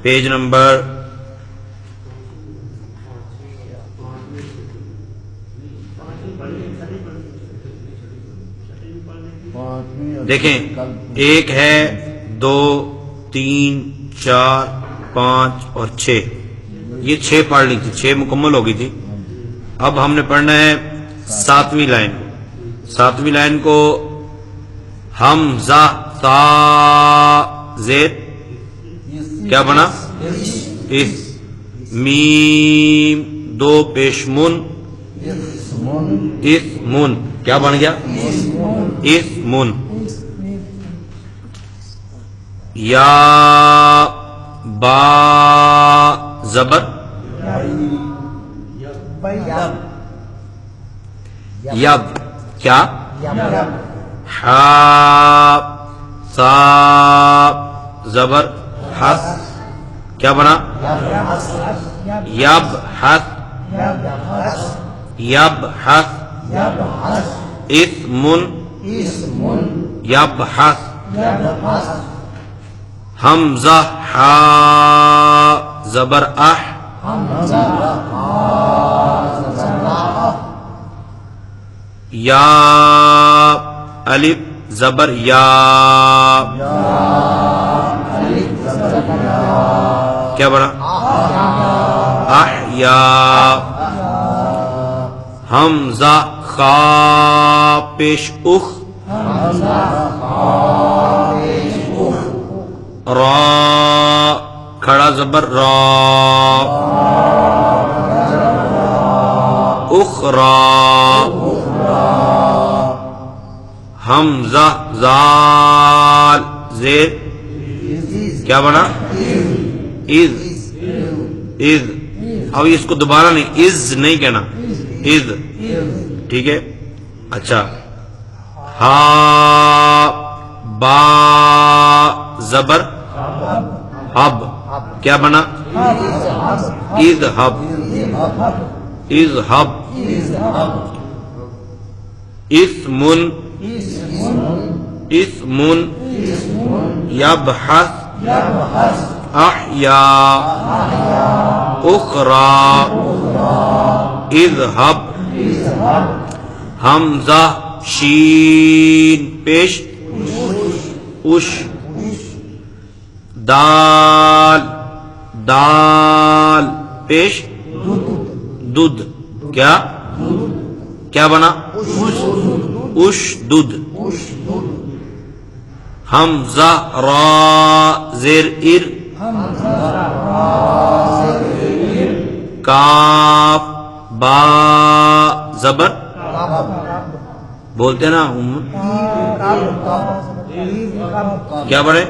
Page number دیکھیں، 1 ہے 2 3 4 5 اور 6، یہ 6 پڑھ لی تھی، 6 مکمل ہو گئی تھی۔ اب ہم نے پڑھنا ہے 7ویں لائن۔ 7ویں لائن کو حمزہ تا زیر کیا بنا؟ اس میم 2 پیش من اسمن کیا بن گیا؟ اسمن۔ یا با زبر یب کیا؟ ہا سا زبر حس کیا بنا؟ یب حس یب حس اسمن یب حس۔ حمزہ ہا زبر اح یا الف زبر یا کیا بنا؟ احیا۔ حمزہ خا پیش اخ را کھڑا زبر را اخرا۔ حمزہ زال زیر کیا بنا؟ از۔ اب اس کو دوبارہ نہیں، از نہیں کہنا، از، ٹھیک ہے؟ اچھا، ہا با زبر حب کیا بنا؟ اذهب اذهب۔ اسم اسم یبحث احیا اخرى اذهب۔ حمزہ شین پیش اش دال دال پیش دد کیا کیا بنا؟ اشدد۔ حمزہ را زیر ار کاف با زبر بولتے نا کیا بڑھے؟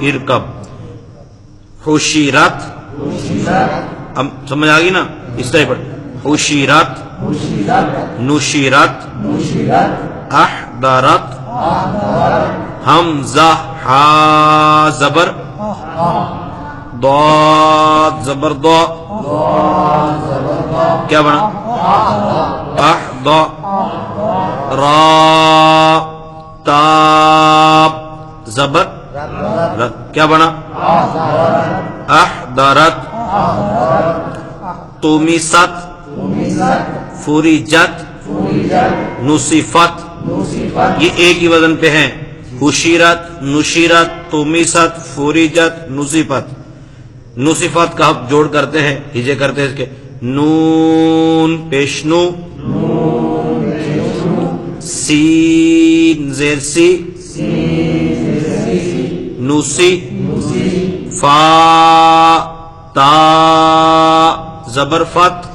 ارکب۔ حشیرت اب سمجھ آگی نا، اس طرح پڑھ، حشیرت نشیرت احضرت۔ حمزہ ہا زبر ضاد زبر ضا کیا بنا؟ احضا۔ را تاب زبر رت کیا بنا؟ احضرت۔ طمست فرجت نصفت، یہ ایک ہی وزن پہ ہیں، حشیرت نشیرت طمست فرجت نصفت۔ نصفت کا ہم جوڑ کرتے ہیں، ہجے کرتے ہیں اس کے، نون پیشنو سین زیر سی نوسی فا تا زبر فت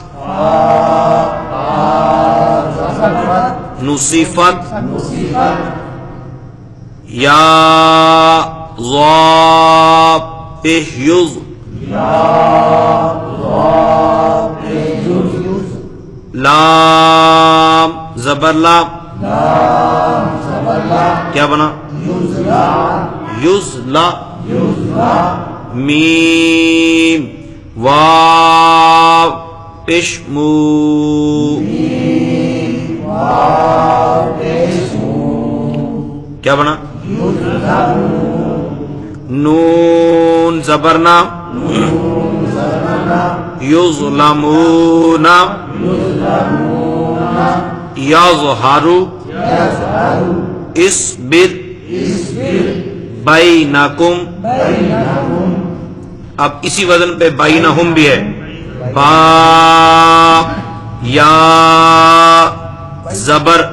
نصیفت۔ یا ضا پیش یز لام زبر لام کیا بنا؟ یزلا۔ میم واو پیش مو کیا بنا؟ نون زبرنا یظلمون یظہر اصبر بینکم اب اسی وزن پہ بینہم بھی ہے با یا زبر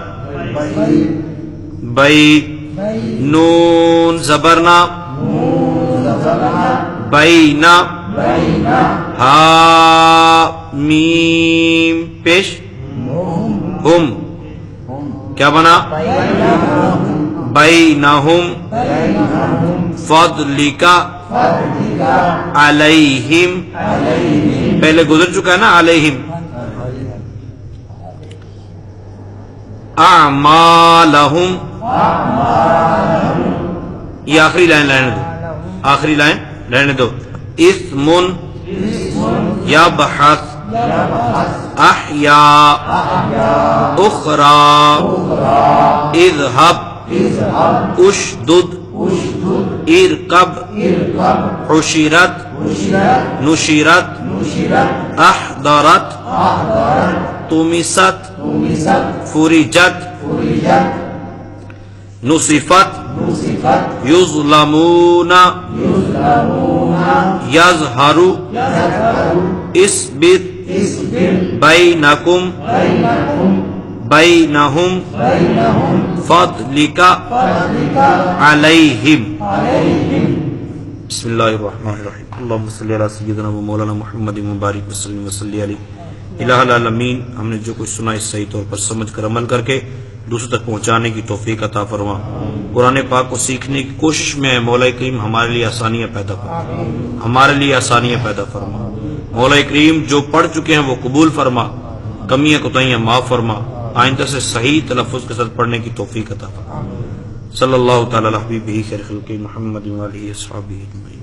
بئی نون زبرنا بینا ہا میم پیش ہم کیا بنا بینہم فضلک علیہم پہلے گزر چکا ہے نا علیہم اعمالہم یہ آخری لائن رہنے دو آخری لائن رہنے دو اسم یبحث احیاء اخرى اذهب اشدد ارکب حشرت نشرت احضرت طمست فرجت نصفت یظلمون یظہر اصبر بینکم بینہم فضلک علیہم بسم اللہ الرحمن الرحیم اللہم صلی علی سیدنا و مولانا محمد مبارک وسلم وصلی علیہ الہ العالمین ہم نے جو کچھ سنا اس صحیح طور پر سمجھ کر عمل کر کے دوسروں تک پہنچانے کی توفیق عطا فرما قرآن پاک کو سیکھنے کی کوشش میں مولا کریم ہمارے لیے آسانیاں پیدا فرما ہمارے لیے آسانیاں پیدا فرما مولا کریم جو پڑھ چکے ہیں وہ قبول فرما کمیاں کوتاہیاں معاف فرما آئندہ سے صحیح تلفظ کے ساتھ پڑھنے کی توفیق عطا فرما صلی اللہ تعالی علی حبیبہ خیر خلق محمد و آلہ وصحبہ اجمعین